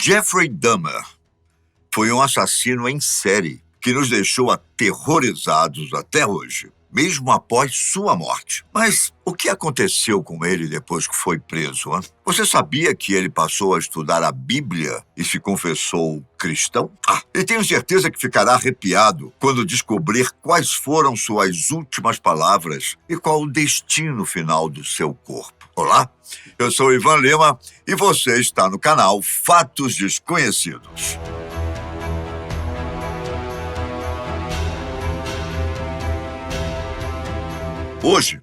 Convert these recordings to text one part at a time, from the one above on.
Jeffrey Dahmer foi um assassino em série que nos deixou aterrorizados até hoje, mesmo após sua morte. Mas o que aconteceu com ele depois que foi preso, hein? Você sabia que ele passou a estudar a Bíblia e se confessou cristão? E tenho certeza que ficará arrepiado quando descobrir quais foram suas últimas palavras e qual o destino final do seu corpo. Olá, eu sou Ivan Lima e você está no canal Fatos Desconhecidos. Hoje,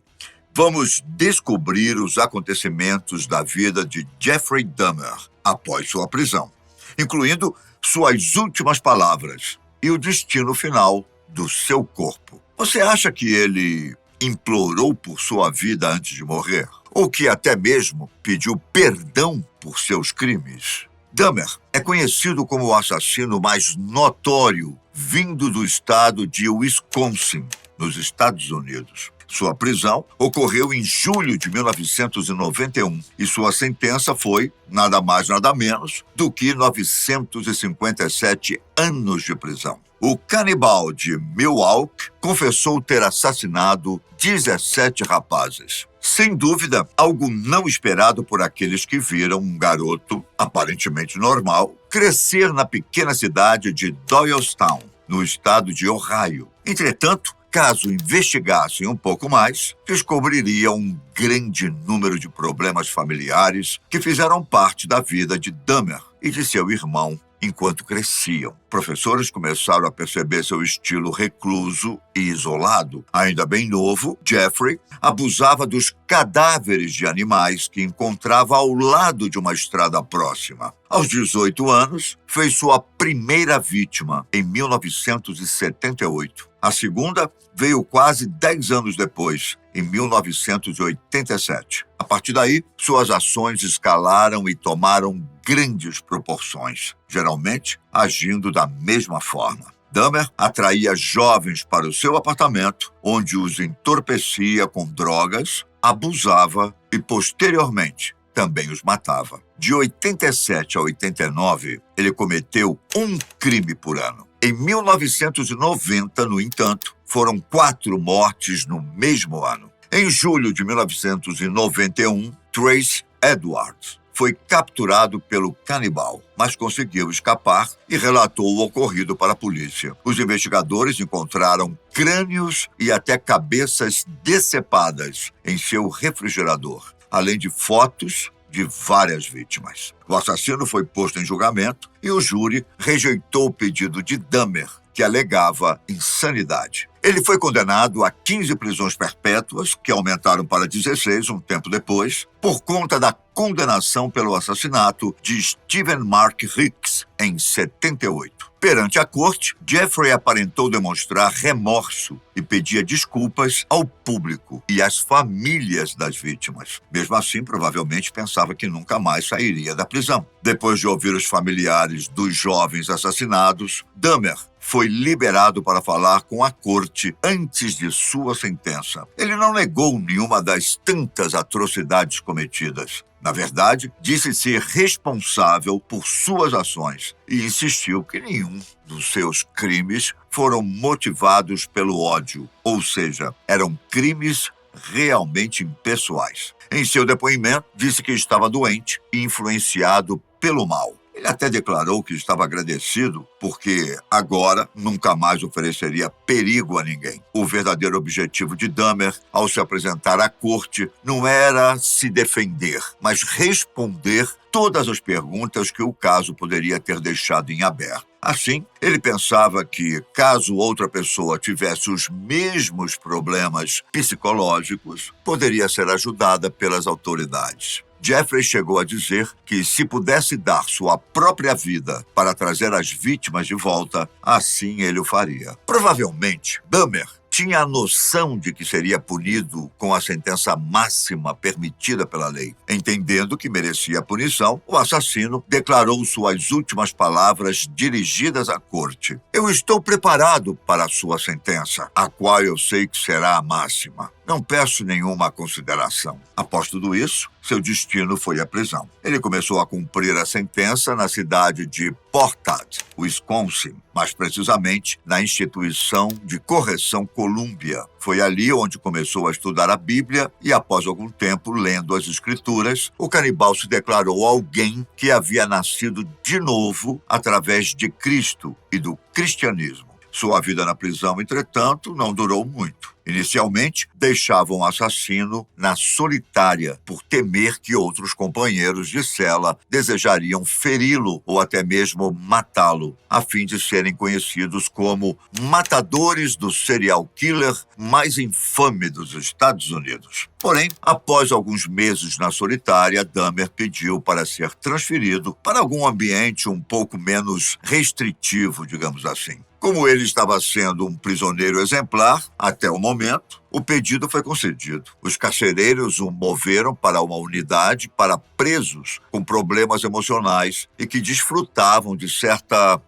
vamos descobrir os acontecimentos da vida de Jeffrey Dahmer após sua prisão, incluindo suas últimas palavras e o destino final do seu corpo. Você acha que ele implorou por sua vida antes de morrer? Ou que até mesmo pediu perdão por seus crimes? Dahmer é conhecido como o assassino mais notório vindo do estado de Wisconsin, nos Estados Unidos. Sua prisão ocorreu em julho de 1991 e sua sentença foi, nada mais nada menos, do que 957 anos de prisão. O canibal de Milwaukee confessou ter assassinado 17 rapazes. Sem dúvida, algo não esperado por aqueles que viram um garoto, aparentemente normal, crescer na pequena cidade de Doylestown, no estado de Ohio. Entretanto, caso investigassem um pouco mais, descobririam um grande número de problemas familiares que fizeram parte da vida de Dahmer e de seu irmão enquanto cresciam. Professores começaram a perceber seu estilo recluso e isolado. Ainda bem novo, Jeffrey abusava dos cadáveres de animais que encontrava ao lado de uma estrada próxima. Aos 18 anos, fez sua primeira vítima, em 1978. A segunda veio quase 10 anos depois, em 1987. A partir daí, suas ações escalaram e tomaram grandes proporções, geralmente agindo da mesma forma. Dahmer atraía jovens para o seu apartamento, onde os entorpecia com drogas, abusava e, posteriormente, também os matava. De 87 a 89, ele cometeu um crime por ano. Em 1990, no entanto, foram 4 mortes no mesmo ano. Em julho de 1991, Trace Edwards foi capturado pelo canibal, mas conseguiu escapar e relatou o ocorrido para a polícia. Os investigadores encontraram crânios e até cabeças decepadas em seu refrigerador, além de fotos de várias vítimas. O assassino foi posto em julgamento e o júri rejeitou o pedido de Dahmer, que alegava insanidade. Ele foi condenado a 15 prisões perpétuas, que aumentaram para 16 um tempo depois, por conta da condenação pelo assassinato de Stephen Mark Hicks em 78. Perante a corte, Jeffrey aparentou demonstrar remorso e pedia desculpas ao público e às famílias das vítimas. Mesmo assim, provavelmente pensava que nunca mais sairia da prisão. Depois de ouvir os familiares dos jovens assassinados, Dahmer foi liberado para falar com a corte antes de sua sentença. Ele não negou nenhuma das tantas atrocidades cometidas. Na verdade, disse ser responsável por suas ações e insistiu que nenhum dos seus crimes foram motivados pelo ódio, ou seja, eram crimes realmente impessoais. Em seu depoimento, disse que estava doente e influenciado pelo mal. Ele até declarou que estava agradecido porque agora nunca mais ofereceria perigo a ninguém. O verdadeiro objetivo de Dahmer, ao se apresentar à corte, não era se defender, mas responder todas as perguntas que o caso poderia ter deixado em aberto. Assim, ele pensava que, caso outra pessoa tivesse os mesmos problemas psicológicos, poderia ser ajudada pelas autoridades. Jeffrey chegou a dizer que se pudesse dar sua própria vida para trazer as vítimas de volta, assim ele o faria. Provavelmente, Dahmer tinha a noção de que seria punido com a sentença máxima permitida pela lei. Entendendo que merecia a punição, o assassino declarou suas últimas palavras dirigidas à corte: "Eu estou preparado para a sua sentença, a qual eu sei que será a máxima. Não peço nenhuma consideração." Após tudo isso, seu destino foi a prisão. Ele começou a cumprir a sentença na cidade de Portage, Wisconsin, mais precisamente na instituição de correção Columbia. Foi ali onde começou a estudar a Bíblia e, após algum tempo lendo as Escrituras, o canibal se declarou alguém que havia nascido de novo através de Cristo e do cristianismo. Sua vida na prisão, entretanto, não durou muito. Inicialmente, deixavam o assassino na solitária por temer que outros companheiros de cela desejariam feri-lo ou até mesmo matá-lo, a fim de serem conhecidos como matadores do serial killer mais infame dos Estados Unidos. Porém, após alguns meses na solitária, Dahmer pediu para ser transferido para algum ambiente um pouco menos restritivo, digamos assim. Como ele estava sendo um prisioneiro exemplar, até o momento, o pedido foi concedido. Os carcereiros o moveram para uma unidade para presos com problemas emocionais e que desfrutavam de certa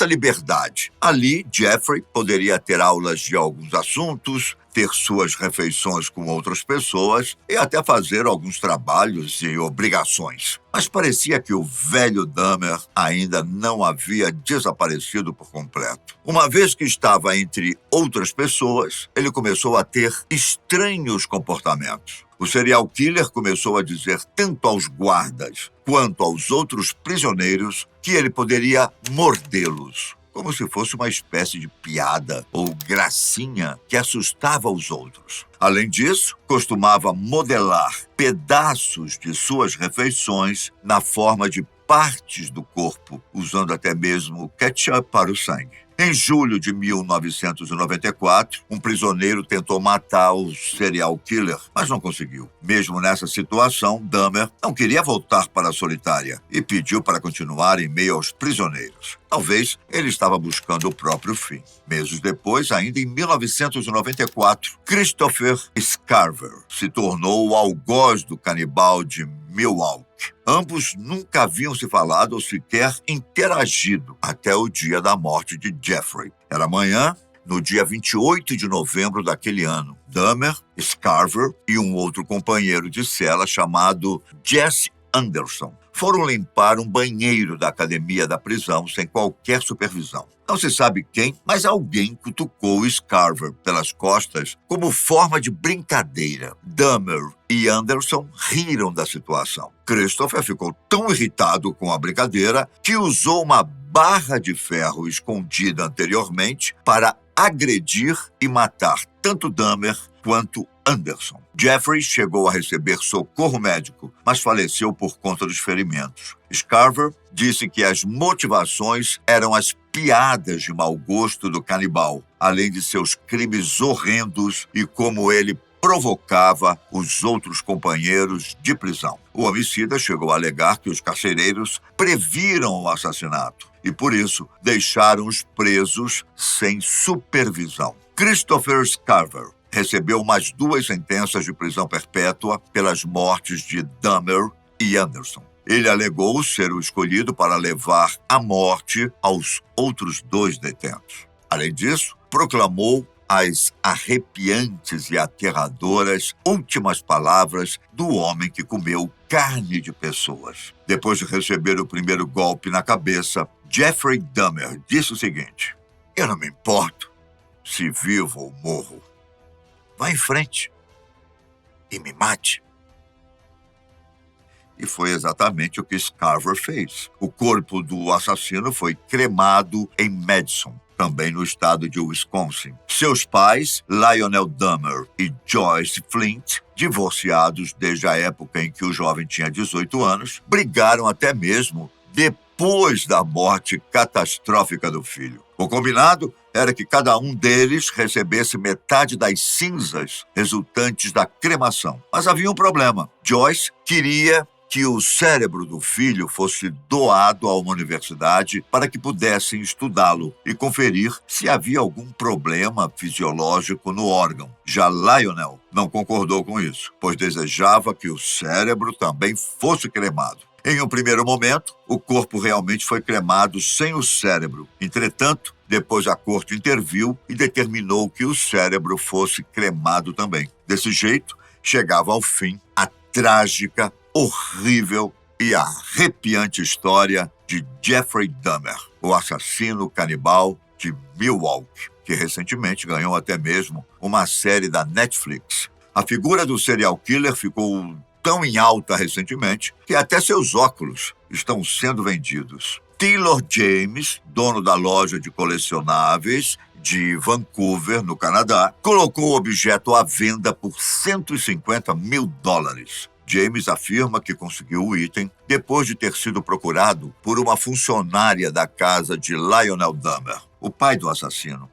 liberdade. Ali, Jeffrey poderia ter aulas de alguns assuntos, ter suas refeições com outras pessoas e até fazer alguns trabalhos e obrigações. Mas parecia que o velho Dahmer ainda não havia desaparecido por completo. Uma vez que estava entre outras pessoas, ele começou a ter estranhos comportamentos. O serial killer começou a dizer tanto aos guardas quanto aos outros prisioneiros que ele poderia mordê-los, como se fosse uma espécie de piada ou gracinha que assustava os outros. Além disso, costumava modelar pedaços de suas refeições na forma de partes do corpo, usando até mesmo ketchup para o sangue. Em julho de 1994, um prisioneiro tentou matar o serial killer, mas não conseguiu. Mesmo nessa situação, Dahmer não queria voltar para a solitária e pediu para continuar em meio aos prisioneiros. Talvez ele estava buscando o próprio fim. Meses depois, ainda em 1994, Christopher Scarver se tornou o algoz do canibal de Milwaukee. Ambos nunca haviam se falado ou sequer interagido até o dia da morte de Jeffrey. Era manhã, no dia 28 de novembro daquele ano. Dahmer, Scarver e um outro companheiro de cela chamado Jesse Anderson foram limpar um banheiro da academia da prisão sem qualquer supervisão. Não se sabe quem, mas alguém cutucou Scarver pelas costas como forma de brincadeira. Dahmer e Anderson riram da situação. Christopher ficou tão irritado com a brincadeira que usou uma barra de ferro escondida anteriormente para agredir e matar tanto Dahmer quanto Anderson. Jeffrey chegou a receber socorro médico, mas faleceu por conta dos ferimentos. Scarver disse que as motivações eram as piadas de mau gosto do canibal, além de seus crimes horrendos e como ele provocava os outros companheiros de prisão. O homicida chegou a alegar que os carcereiros previram o assassinato e, por isso, deixaram os presos sem supervisão. Christopher Scarver recebeu mais 2 sentenças de prisão perpétua pelas mortes de Dahmer e Anderson. Ele alegou ser o escolhido para levar à morte aos outros 2 detentos. Além disso, proclamou as arrepiantes e aterradoras últimas palavras do homem que comeu carne de pessoas. Depois de receber o primeiro golpe na cabeça, Jeffrey Dahmer disse o seguinte: "Eu não me importo se vivo ou morro. Vá em frente e me mate." E foi exatamente o que Scarver fez. O corpo do assassino foi cremado em Madison, também no estado de Wisconsin. Seus pais, Lionel Dahmer e Joyce Flint, divorciados desde a época em que o jovem tinha 18 anos, brigaram até mesmo depois da morte catastrófica do filho. O combinado era que cada um deles recebesse metade das cinzas resultantes da cremação. Mas havia um problema. Joyce queria que o cérebro do filho fosse doado a uma universidade para que pudessem estudá-lo e conferir se havia algum problema fisiológico no órgão. Já Lionel não concordou com isso, pois desejava que o cérebro também fosse cremado. Em um primeiro momento, o corpo realmente foi cremado sem o cérebro. Entretanto, depois a corte interviu e determinou que o cérebro fosse cremado também. Desse jeito, chegava ao fim a trágica, horrível e arrepiante história de Jeffrey Dahmer, o assassino canibal de Milwaukee, que recentemente ganhou até mesmo uma série da Netflix. A figura do serial killer ficou tão em alta recentemente que até seus óculos estão sendo vendidos. Taylor James, dono da loja de colecionáveis de Vancouver, no Canadá, colocou o objeto à venda por $150 mil. James afirma que conseguiu o item depois de ter sido procurado por uma funcionária da casa de Lionel Dahmer, o pai do assassino,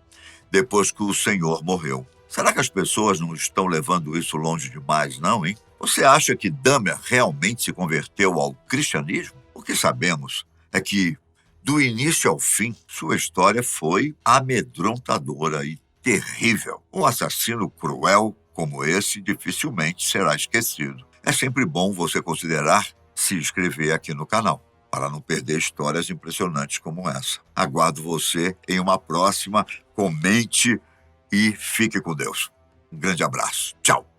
depois que o senhor morreu. Será que as pessoas não estão levando isso longe demais, não, hein? Você acha que Dahmer realmente se converteu ao cristianismo? O que sabemos é que, do início ao fim, sua história foi amedrontadora e terrível. Um assassino cruel como esse dificilmente será esquecido. É sempre bom você considerar se inscrever aqui no canal, para não perder histórias impressionantes como essa. Aguardo você em uma próxima. Comente e fique com Deus. Um grande abraço. Tchau.